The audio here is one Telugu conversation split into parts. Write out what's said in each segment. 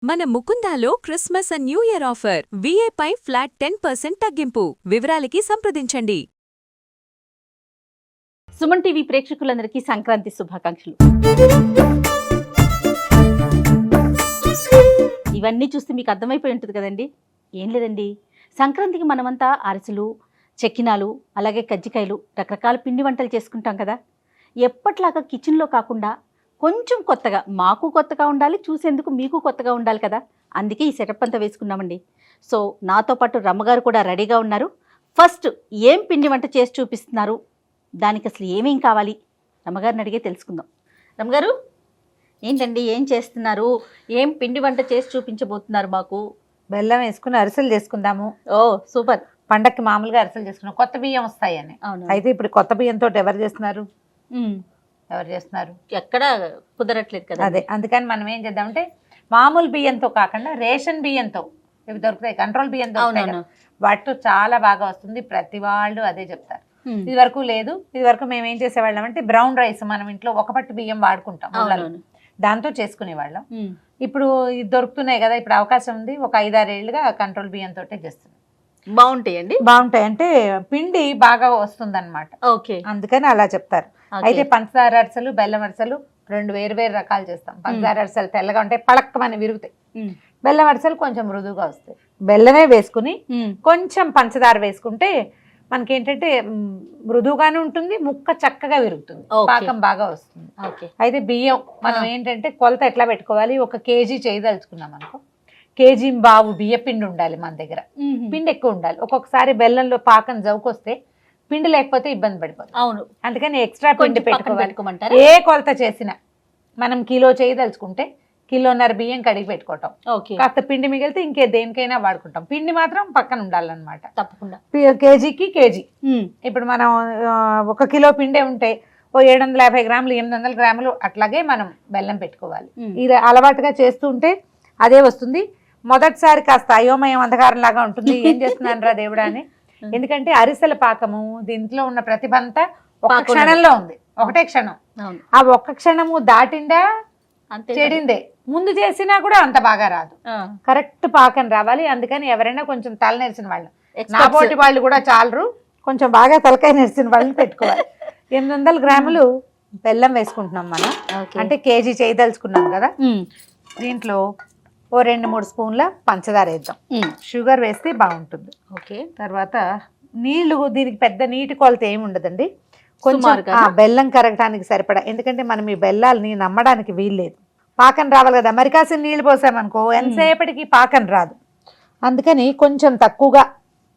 మన ముకుందాలో Christmas and new year offer విఏపై ఫ్లాట్ 10% తగ్గింపు. వివరాలకి సంప్రదించండి. సుమన్ టీవీ ప్రేక్షకులందరికీ సంక్రాంతి శుభాకాంక్షలు. ఇవన్నీ చూస్తే మీకు అర్థమైపోయి ఉంటుంది కదండి. ఏం లేదండి, సంక్రాంతికి మనమంతా అరిసెలు, చెక్కినాలు, అలాగే కజ్జికాయలు, రకరకాల పిండి వంటలు చేసుకుంటాం కదా. ఎప్పట్లాగా కిచెన్లో కాకుండా కొంచెం కొత్తగా, మాకు కొత్తగా ఉండాలి, చూసేందుకు మీకు కొత్తగా ఉండాలి కదా. అందుకే ఈ సెటప్ అంతా వేసుకున్నామండి. సో నాతో పాటు రమ్మగారు కూడా రెడీగా ఉన్నారు. ఫస్ట్ ఏం పిండి వంట చేసి చూపిస్తున్నారు, దానికి అసలు ఏమేం కావాలి, రమ్మగారిని అడిగే తెలుసుకుందాం. రమ్మగారు, ఏంటండి ఏం చేస్తున్నారు, ఏం పిండి వంట చేసి చూపించబోతున్నారు మాకు? బెల్లం వేసుకుని అరిసెలు చేసుకుందాము. ఓ సూపర్. పండక్కి మామూలుగా అరిసెలు చేసుకున్నాం, కొత్త బియ్యం వస్తాయని. అయితే ఇప్పుడు కొత్త బియ్యంతో ఎవరు చేస్తున్నారు? ఎక్కడ కుదరట్లేదు కదా. అదే అందుకని మనం ఏం చేద్దామంటే మామూలు బియ్యంతో కాకుండా రేషన్ బియ్యంతో, ఇవి దొరుకుతాయి, కంట్రోల్ బియ్యంతో వాటితో చాలా బాగా వస్తుంది. ప్రతి వాళ్ళు అదే చెప్తారు. ఇది వరకు లేదు, ఇది వరకు మేము ఏం చేసేవాళ్ళం అంటే బ్రౌన్ రైస్, మనం ఇంట్లో ఒక పట్టు బియ్యం వాడుకుంటాం, దాంతో చేసుకునేవాళ్ళం. ఇప్పుడు ఇది దొరుకుతున్నాయి కదా, ఇప్పుడు అవకాశం ఉంది. ఒక 5-6 ఏళ్ళుగా కంట్రోల్ బియ్యంతో చేస్తున్నాం. బాగుంటాయండి. బాగుంటాయి అంటే పిండి బాగా వస్తుంది అనమాట. ఓకే, అందుకని అలా చెప్తారు. అయితే పంచదార అరిసెలు, బెల్లం అరిసెలు రెండు వేరు రకాలు చేస్తాం. పంచదార అరిసెలు తెల్లగా ఉంటాయి, పళక్కమని విరుగుతాయి. బెల్లం అరిసెలు కొంచెం మృదువుగా వస్తాయి. బెల్లమే వేసుకుని కొంచెం పంచదార వేసుకుంటే మనకేంటంటే మృదువుగానే ఉంటుంది, ముక్క చక్కగా విరుగుతుంది, పాకం బాగా వస్తుంది. అయితే బియ్యం మనం ఏంటంటే కొలత ఎట్లా పెట్టుకోవాలి, 1 కేజీ చేయదలుచుకున్నాం అనుకో, కేజీ బావు బియ్య పిండి ఉండాలి మన దగ్గర. పిండి ఎక్కువ ఉండాలి. ఒక్కొక్కసారి బెల్లంలో పాకం జవుకొస్తే పిండి లేకపోతే ఇబ్బంది పడిపోతుంది. అవును, అందుకని ఎక్స్ట్రా పిండి పెట్టుకోవాలి. ఏ కొలత చేసినా మనం కిలో చేయదలుచుకుంటే 1.5 కిలో బియ్యం కడిగి పెట్టుకోవటం, కాస్త పిండి మిగిలితే ఇంకే దేనికైనా వాడుకుంటాం. పిండి మాత్రం పక్కన ఉండాలన్నమాట. తప్పకుండా కేజీకి కేజీ. ఇప్పుడు మనం 1 కిలో పిండే ఉంటే 750 గ్రాములు 800 గ్రాములు అట్లాగే మనం బెల్లం పెట్టుకోవాలి. ఇది అలవాటుగా చేస్తూ ఉంటే అదే వస్తుంది. మొదటిసారి కాస్త అయోమయం అంధకారం లాగా ఉంటుంది, ఏం చేస్తున్నాను రా దేవుడా అని. ఎందుకంటే అరిసెల పాకము దీంట్లో ఉన్న ప్రతిభ అంతా ఒక క్షణంలో ఉంది, ఒకటే క్షణం. ఆ ఒక్క క్షణము దాటిందా చెడిందే. ముందు చేసినా కూడా అంత బాగా రాదు, కరెక్ట్ పాకం రావాలి. అందుకని ఎవరైనా కొంచెం తల నెరిసిన వాళ్ళు, నా పోటీ వాళ్ళు కూడా చాలరు, కొంచెం బాగా తలకాయ నెరిసిన వాళ్ళని పెట్టుకోవాలి. 800 గ్రాములు బెల్లం వేసుకుంటున్నాం మనం, అంటే కేజీ చేయదలుచుకున్నాం కదా. దీంట్లో 2-3 స్పూన్ల పంచదార వేద్దాం. షుగర్ వేస్తే బాగుంటుంది. ఓకే, తర్వాత నీళ్లు, దీనికి పెద్ద నీటి కొలత ఏమి ఉండదండి, కొంచెం బెల్లం కరగటానికి సరిపడా. ఎందుకంటే మనం ఈ బెల్లాలని నమ్మడానికి వీల్లేదు, పాకం రావాలి కదా. మరి కాసిన నీళ్లు పోసామనుకో ఎంతసేపటికి పాకం రాదు. అందుకని కొంచెం తక్కువగా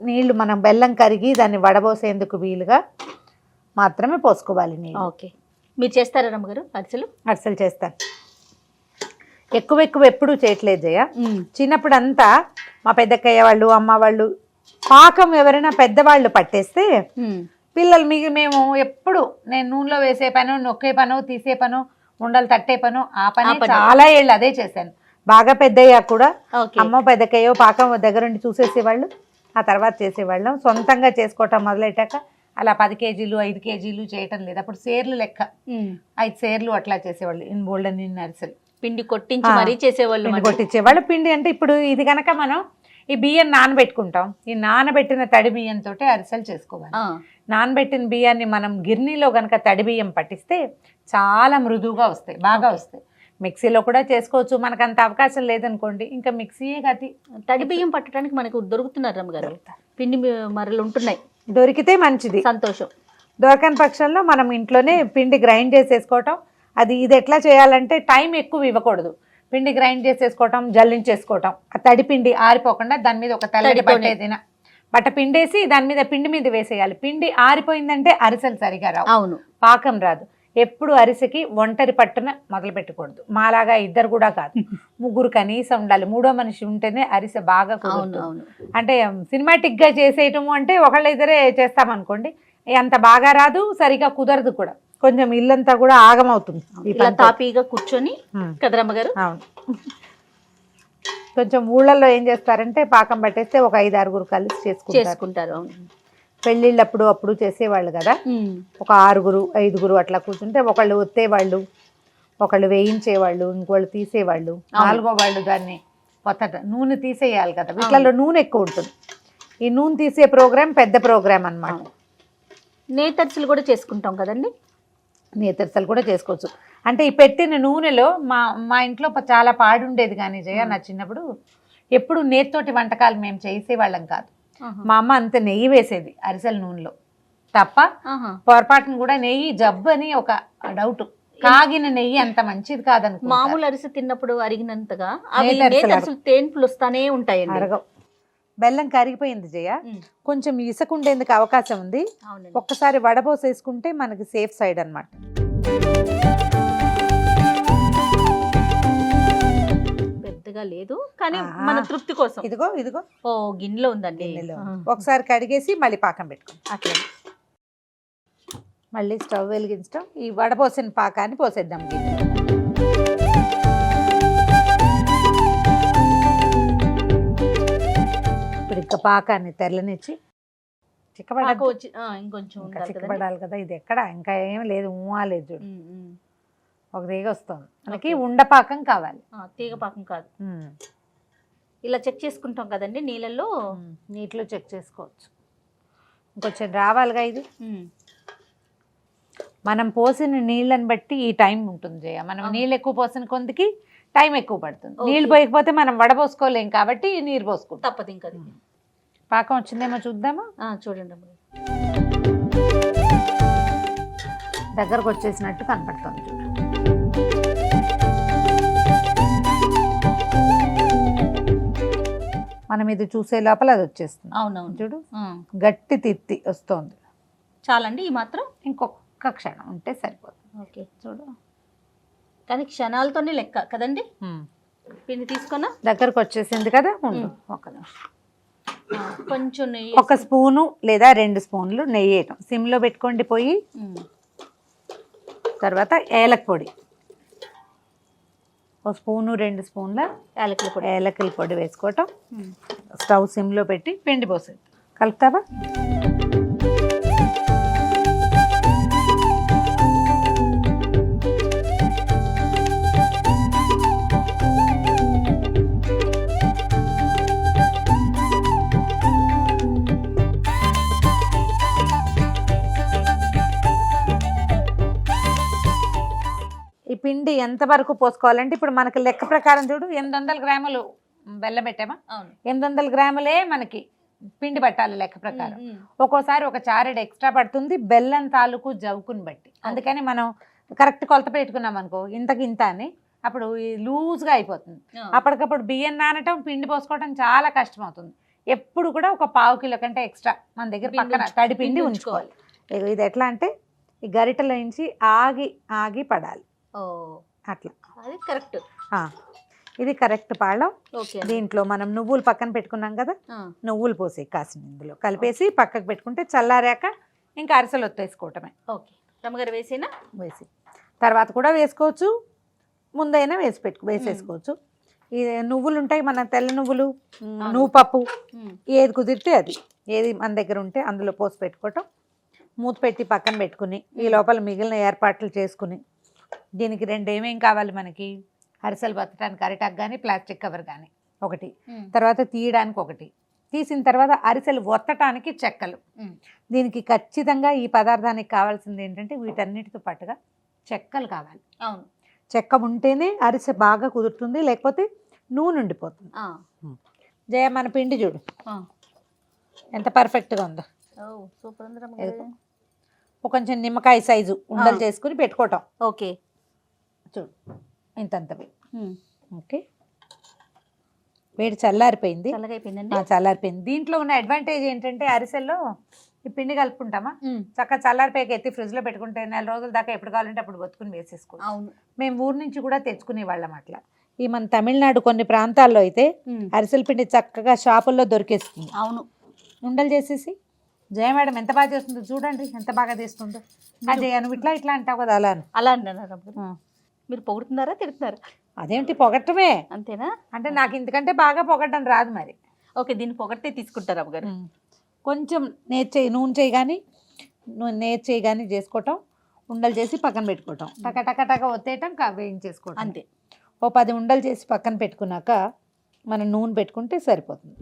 నీళ్లు, మనం బెల్లం కరిగి దాన్ని వడబోసేందుకు వీలుగా మాత్రమే పోసుకోవాలి నీళ్ళు. ఓకే, మీరు చేస్తారా రమ్మగారు అరిసెలు? అరిసెలు చేస్తాను. ఎక్కువ ఎప్పుడూ చేయట్లేదు జయ. చిన్నప్పుడు అంతా మా పెద్దక్కయ్య వాళ్ళు, అమ్మ వాళ్ళు పాకం ఎవరైనా పెద్దవాళ్ళు పట్టేస్తే పిల్లలు మేము ఎప్పుడు, నేను నూనెలో వేసే పను, నొక్కే పను, తీసే పను, ఉండలు తట్టే పను, ఆ పని చాలా ఏళ్ళు అదే చేశాను. బాగా పెద్దయ్యా కూడా అమ్మ పెద్దక్కయ్యో పాకం దగ్గరుండి చూసేసేవాళ్ళు, ఆ తర్వాత చేసేవాళ్ళం. సొంతంగా చేసుకోవటం మొదలెట్టాక అలా 10 కేజీలు 5 కేజీలు చేయటం లేదు. అప్పుడు సేర్లు లెక్క 5 సేర్లు అట్లా చేసేవాళ్ళు. బోల్డెన్ అరిసెలు పిండి కొట్టించి మరీ చేసేవాళ్ళు, కొట్టించేవాళ్ళు. పిండి అంటే ఇప్పుడు ఇది కనుక మనం ఈ బియ్యం నానబెట్టుకుంటాం, ఈ నానబెట్టిన తడి బియ్యంతో అరిసెలు చేసుకోవాలి. నానబెట్టిన బియ్యాన్ని మనం గిర్నీలో కనుక తడి బియ్యం పట్టిస్తే చాలా మృదువుగా వస్తాయి, బాగా వస్తాయి. మిక్సీలో కూడా చేసుకోవచ్చు, మనకు అంత అవకాశం లేదనుకోండి ఇంకా మిక్సీయే గతి. తడి బియ్యం పట్టడానికి మనకు దొరుకుతున్నారు రమ్మగారు, పిండి మరలు ఉంటున్నాయి, దొరికితే మంచిది, సంతోషం. దొరకని పక్షంలో మనం ఇంట్లోనే పిండి గ్రైండ్ చేసేసుకోవటం. ఇది ఎట్లా చేయాలంటే టైం ఎక్కువ ఇవ్వకూడదు. పిండి గ్రైండ్ చేసేసుకోవటం, జల్లించేసుకోవటం. ఆ తడి పిండి ఆరిపోకుండా దాని మీద ఒక తెల్లటి బట్ట పిండేసి దాని మీద పిండి మీద వేసేయాలి. పిండి ఆరిపోయిందంటే అరిసెలు సరిగా రావు, అవును, పాకం రాదు. ఎప్పుడు అరిసెకి ఒంటరి పట్టున మొదలు పెట్టకూడదు. మాలాగా 2 కూడా కాదు, 3 కనీసం ఉండాలి. 3వ మనిషి ఉంటేనే అరిసె బాగా కుదురుతుంది. అంటే సినిమాటిక్ గా చేసేయటము అంటే 1-2 చేస్తామనుకోండి, అంత బాగా రాదు, సరిగా కుదరదు కూడా. కొంచెం ఇల్లంతా కూడా ఆగమవుతుంది. తాపీగా కూర్చొని కదరమ్మగారు. అవును, కొంచెం ఊళ్ళల్లో ఏం చేస్తారంటే పాకం పట్టేస్తే ఒక 5-6 కలిసి చేసుకుంటారు. పెళ్ళిళ్ళప్పుడు అప్పుడు చేసేవాళ్ళు కదా, ఒక 6-5 అట్లా కూర్చుంటే ఒకళ్ళు ఒత్తేవాళ్ళు, ఒకళ్ళు వేయించేవాళ్ళు, ఇంకోళ్ళు తీసేవాళ్ళు, 4వ వాళ్ళు దాన్ని కొత్త నూనె తీసేయాలి కదా, వీటిలో నూనె ఎక్కువ ఉంటుంది. ఈ నూనె తీసే ప్రోగ్రామ్ పెద్ద ప్రోగ్రామ్ అన్నమాట. నేతర్సులు కూడా చేసుకుంటాం కదండి. నేతరసలు కూడా చేసుకోవచ్చు. అంటే ఈ పెట్టిన నూనెలో మా ఇంట్లో చాలా పాడుండేది కానీ జయ, నా చిన్నప్పుడు ఎప్పుడు నేతితోటి వంటకాలు మేము చేసేవాళ్ళం కాదు. మా అమ్మ అంత నెయ్యి వేసేది అరిసెల నూనెలో తప్ప, పొరపాటును కూడా నెయ్యి జబ్బు అని ఒక డౌట్. కాగిన నెయ్యి అంత మంచిది కాదనుకో. మామూలు అరిసె తిన్నప్పుడు అరిగినంతగా నేతరసులు తేన్పులు వస్తానే ఉంటాయండి. అరగవు. బెల్లం కరిగిపోయింది జయ, కొంచెం ఇసుకుండేందుకు అవకాశం ఉంది. ఒక్కసారి వడబోసేసుకుంటే మనకి సేఫ్ సైడ్ అన్నమాట. పెద్దగా లేదు కానీ మన తృప్తి కోసం. ఇదిగో ఇదిగో ఓ గిన్నెలో ఉందండి. ఒకసారి కడిగేసి మళ్ళీ పాకం పెట్టుకో. అట్లా మళ్ళీ స్టవ్ వెలిగించడం, ఈ వడపోసిన పాకాన్ని పోసేద్దాం గిన్నెలో. ఇప్పుడు ఇంకా పాకాన్ని తెల్లనిచ్చి చిక్కబడాలి కదా. ఇది ఎక్కడ ఇంకా ఏం లేదు, లేదు చూడు, ఒక తీగ వస్తుంది మనకి. ఉండపాకం కావాలి, తీగ పాకం కాదు. ఇలా చెక్ చేసుకుంటాం కదండి నీళ్ళల్లో. నీటిలో చెక్ చేసుకోవచ్చు. ఇంకొంచెం రావాలిగా ఇది. మనం పోసిన నీళ్ళని బట్టి ఈ టైం ఉంటుంది జయ. మనం నీళ్ళు ఎక్కువ పోసిన కొందికి టైం ఎక్కువ పడుతుంది. నీళ్ళు పోయకపోతే మనం వడపోసుకోలేం కాబట్టి నీరు పోసుకుంటాం, తప్పదు. ఇంకా పాకం వచ్చిందేమో చూద్దామా? చూడండి, దగ్గరకు వచ్చేసినట్టు కనపడుతుంది చూడు. మనం ఇది చూసే లోపల అది వచ్చేస్తుంది. అవునవును చూడు, గట్టి తిత్తి వస్తుంది. చాలండి ఈ మాత్రం. ఇంకొక క్షణం ఉంటే సరిపోతుంది. ఓకే చూడు, కానీ క్షణాలతోనే లెక్క కదండి. పిండి తీసుకున్నా దగ్గరకు వచ్చేసింది కదా. ఒక కొంచెం నెయ్యి, ఒక స్పూను లేదా 2 స్పూన్లు నెయ్యి వేయటం. సిమ్లో పెట్టుకోండి పొయ్యి. తర్వాత ఏలక పొడి, ఒక స్పూను 2 స్పూన్ల ఏలకల పొడి వేసుకోవటం. స్టవ్ సిమ్లో పెట్టి పిండి పోసేది. కలుపుతావా? ఈ పిండి ఎంత వరకు పోసుకోవాలంటే ఇప్పుడు మనకి లెక్క ప్రకారం చూడు, 800 గ్రాములు బెల్లం పెట్టామా, 800 గ్రాములే మనకి పిండి పట్టాలి లెక్క ప్రకారం. ఒక్కోసారి ఒక చారెడు ఎక్స్ట్రా పడుతుంది బెల్లం తాలూకు జవుకుని బట్టి. అందుకని మనం కరెక్ట్ కొలత పెట్టుకున్నాం అనుకో, ఇంతకి ఇంత అని, అప్పుడు లూజ్గా అయిపోతుంది. అప్పటికప్పుడు బియ్యం నానటం, పిండి పోసుకోవడం చాలా కష్టం అవుతుంది. ఎప్పుడు కూడా ఒక 1/2 కిలో కంటే ఎక్స్ట్రా మన దగ్గర పక్కన తడి పిండి ఉంచుకోవాలి. ఇది ఎట్లా అంటే ఈ గరిటెలో నుంచి ఆగి ఆగి పడాలి. అట్లా అది కరెక్ట్. ఇది కరెక్ట్ పాళం. దీంట్లో మనం నువ్వులు పక్కన పెట్టుకున్నాం కదా, నువ్వులు పోసి కాసిన ఇందులో కలిపేసి పక్కకు పెట్టుకుంటే చల్లారాక ఇంకా అరిసెలు ఒత్తేసుకోవటమే. ఓకే, రమ్మగారు వేసేనా? వేసి తర్వాత కూడా వేసుకోవచ్చు, ముందైనా వేసేసుకోవచ్చు. ఈ నువ్వులు ఉంటాయి మన తెల్ల నువ్వులు, నువ్వు పప్పు, ఏది కుదిరితే అది, ఏది మన దగ్గర ఉంటే అందులో పోసి పెట్టుకోవటం. మూత పెట్టి పక్కన పెట్టుకుని ఈ లోపల మిగిలిన ఏర్పాట్లు చేసుకుని, దీనికి 2 ఏమేం కావాలి మనకి, అరిసెలు బతకడానికి అరిటాక్ కానీ ప్లాస్టిక్ కవర్ కానీ ఒకటి, తర్వాత తీయడానికి ఒకటి, తీసిన తర్వాత అరిసెలు ఒత్తటానికి చెక్కలు. దీనికి ఖచ్చితంగా ఈ పదార్థానికి కావాల్సింది ఏంటంటే వీటన్నిటితో పాటుగా చెక్కలు కావాలి. అవును, చెక్క ఉంటేనే అరిసె బాగా కుదురుతుంది, లేకపోతే నూనె ఉండిపోతుంది. జయ, మన పిండి చూడు ఎంత పర్ఫెక్ట్గా ఉందో. కొంచెం నిమ్మకాయ సైజు ఉండలు చేసుకుని పెట్టుకోవటం. ఓకే చూడు ఇంతంతవి. ఓకే, వేడి చల్లారిపోయింది. చల్లారిపోయింది. దీంట్లో ఉన్న అడ్వాంటేజ్ ఏంటంటే అరిసెల్లో ఈ పిండి కలుపుకుంటామా, చక్కగా చల్లారిపోయాక ఎత్తి ఫ్రిడ్జ్లో పెట్టుకుంటే 4 రోజుల దాకా ఎప్పుడు కావాలంటే అప్పుడు బతుకుని వేసేసుకోవచ్చు. అవును, మేము ఊరు నుంచి కూడా తెచ్చుకునే వాళ్ళం అట్లా. ఈ మన తమిళనాడు కొన్ని ప్రాంతాల్లో అయితే అరిసెల పిండి చక్కగా షాపుల్లో దొరికేస్తుంది. అవును, ఉండలు చేసేసి. జయ మేడం ఎంత బాగా చేస్తుందో చూడండి, ఎంత బాగా చేస్తుందో. జయ, నువ్వు ఇట్లా ఇట్లా అంటావు కదా, అలా అంటున్నారు. మీరు పొగుడుతున్నారా తిడుతున్నారా? అదేంటి పొగట్టమే, అంతేనా? అంటే నాకు ఇంతకంటే బాగా పొగట్టడం రాదు మరి. ఓకే, దీన్ని పొగట్టే తీసుకుంటారు అమ్మగారు. కొంచెం నూనె చేయి కానీ చేసుకోవటం, ఉండలు చేసి పక్కన పెట్టుకోవటం, టక టక టక ఒత్తేయటం, వేయించేసుకోవటం. అంతే. ఓ 10 ఉండలు చేసి పక్కన పెట్టుకున్నాక మనం నూనె పెట్టుకుంటే సరిపోతుంది.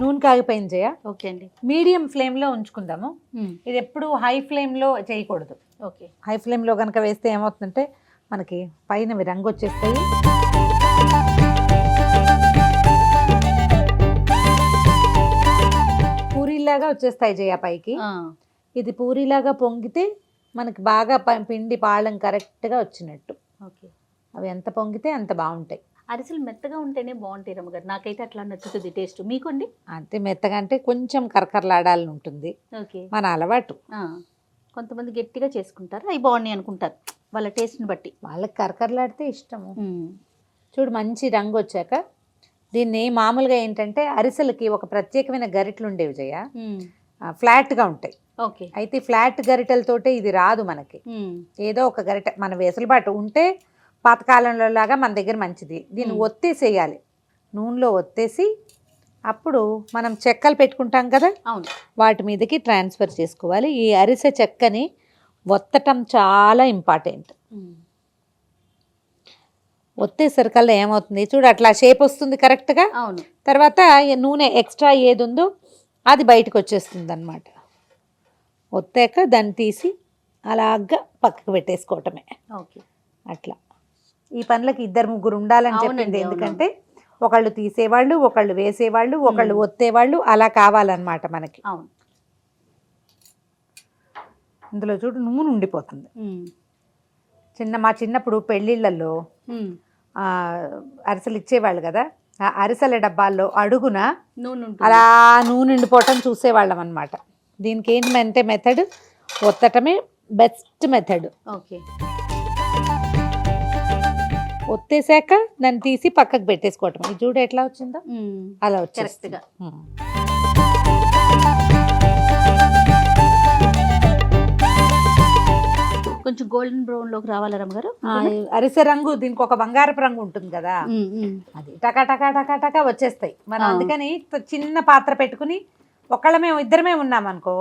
నూనె కాగిపోయింది జయ. ఓకే అండి. మీడియం ఫ్లేమ్లో ఉంచుకుందాము. ఇది ఎప్పుడు హై ఫ్లేమ్లో చేయకూడదు. ఓకే. హై ఫ్లేమ్లో కనుక వేస్తే ఏమవుతుందంటే మనకి పైన రంగు వచ్చేస్తాయి. పూరీలాగా వచ్చేస్తాయి జయ పైకి. ఇది పూరీలాగా పొంగితే మనకి బాగా పిండి పాళం కరెక్ట్గా వచ్చినట్టు. ఓకే. అవి ఎంత పొంగితే అంత బాగుంటాయి. అరిసెలు మెత్తగా ఉంటేనే బాగుంటాయి రమ్మగారు, నాకైతే అట్లా నచ్చుతుంది టేస్ట్. మీకుండి? అంటే మెత్తగా అంటే కొంచెం కరకరలాడాలని ఉంటుంది. ఓకే. మన అలవాటు. కొంతమంది గట్టిగా చేసుకుంటారు, అవి బాగున్నాయి అనుకుంటారు వాళ్ళ టేస్ట్ని బట్టి. వాళ్ళకి కరకరలాడితే ఇష్టము. చూడు మంచి రంగు వచ్చాక దీన్ని మామూలుగా ఏంటంటే అరిసెలకి ఒక ప్రత్యేకమైన గరిటెలు ఉండేవి జయ, ఫ్లాట్గా ఉంటాయి. ఓకే. అయితే ఫ్లాట్ గరిటెలతోటే ఇది రాదు మనకి. ఏదో ఒక గరిటె మన వెసులుబాటు ఉంటే పాతకాలంలో లాగా మన దగ్గర మంచిది. దీన్ని ఒత్తేసేయాలి, నూనెలో ఒత్తేసి అప్పుడు మనం చెక్కలు పెట్టుకుంటాం కదా, అవును, వాటి మీదకి ట్రాన్స్ఫర్ చేసుకోవాలి. ఈ అరిసె చెక్కని ఒత్తటం చాలా ఇంపార్టెంట్. ఒత్తేసరికల్లా ఏమవుతుంది చూడు, అట్లా షేప్ వస్తుంది కరెక్ట్గా. అవును. తర్వాత నూనె ఎక్స్ట్రా ఏది ఉందో అది బయటకు వచ్చేస్తుంది అనమాట. ఒత్తాక దాన్ని తీసి అలాగా పక్కకు పెట్టేసుకోవటమే. ఓకే. అట్లా ఈ పనులకి 2-3 ఉండాలని చెప్పింది. ఎందుకంటే ఒకళ్ళు తీసేవాళ్ళు, ఒకళ్ళు వేసేవాళ్ళు, ఒకళ్ళు ఒత్తేవాళ్ళు, అలా కావాలన్నమాట మనకి. అవును. ఇందులో చూడు నూనె ఉండిపోతుంది. మా చిన్నప్పుడు పెళ్ళిళ్ళల్లో అరిసెలు ఇచ్చేవాళ్ళు కదా, ఆ అరిసెల డబ్బాల్లో అడుగున అలా నూనె ఉండిపోవటం చూసేవాళ్ళం అనమాట. దీనికి ఏంటంటే మెథడ్ ఒత్తటమే బెస్ట్ మెథడ్. ఓకే. ఒత్తేసాక దాన్ని తీసి పక్కకు పెట్టేసుకోవటం. ఇది చూడు ఎట్లా వచ్చిందో అలా వచ్చేస్తుంది. కొంచెం గోల్డెన్ బ్రౌన్ లోకి రావాలా రమ్మగారు? అరిసె రంగు దీనికి ఒక బంగారపు రంగు ఉంటుంది కదా, అది టకా టకా టకా టకా వచ్చేస్తాయి. మనం అందుకని చిన్న పాత్ర పెట్టుకుని ఇద్దరమే ఉన్నాం అనుకో,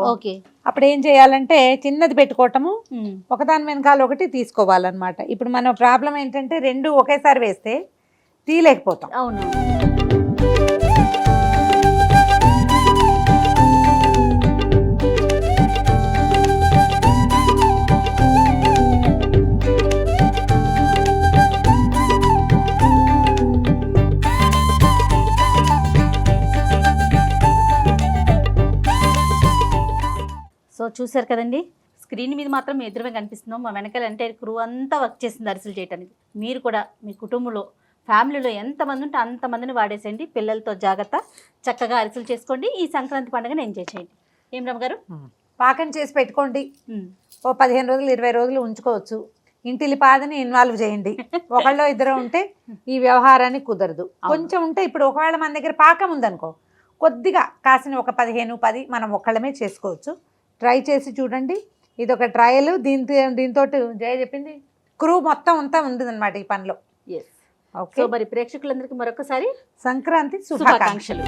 అప్పుడు ఏం చేయాలంటే చిన్నది పెట్టుకోవటము, ఒకదాని వెనకాల ఒకటి తీసుకోవాలన్నమాట. ఇప్పుడు మన ప్రాబ్లం ఏంటంటే 2 ఒకేసారి వేస్తే తీయలేకపోతాం. అవును. సో చూసారు కదండి, స్క్రీన్ మీద మాత్రం ఎదురుగా కనిపిస్తున్నాం, మా వెనకాల అంటే క్రూ అంతా వర్క్ చేసింది అరిసెలు చేయడానికి. మీరు కూడా మీ కుటుంబంలో ఫ్యామిలీలో ఎంతమంది ఉంటే అంతమందిని వాడేసేయండి. పిల్లలతో జాగ్రత్త, చక్కగా అరిసెలు చేసుకోండి. ఈ సంక్రాంతి పండుగను ఎంజాయ్ చేయండి. ఏం రమ్మగారు? పాకం చేసి పెట్టుకోండి. ఓ 15 రోజులు 20 రోజులు ఉంచుకోవచ్చు. ఇంటిలి పాదని ఇన్వాల్వ్ చేయండి. ఒకళ్ళో ఇద్దరు ఉంటే ఈ వ్యవహారాన్ని కుదరదు. కొంచెం ఉంటే ఇప్పుడు ఒకవేళ మన దగ్గర పాకం ఉందనుకో, కొద్దిగా కాసిన ఒక 15-10 మనం ఒక్కళ్ళమే చేసుకోవచ్చు. ట్రై చేసి చూడండి. ఇది ఒక ట్రయల్. దీంతో జయ చెప్పింది క్రూ మొత్తం అంతా ఉంది అనమాట ఈ పనిలో. ఓకే. మరి ప్రేక్షకులందరికీ మరొకసారి సంక్రాంతి శుభాకాంక్షలు.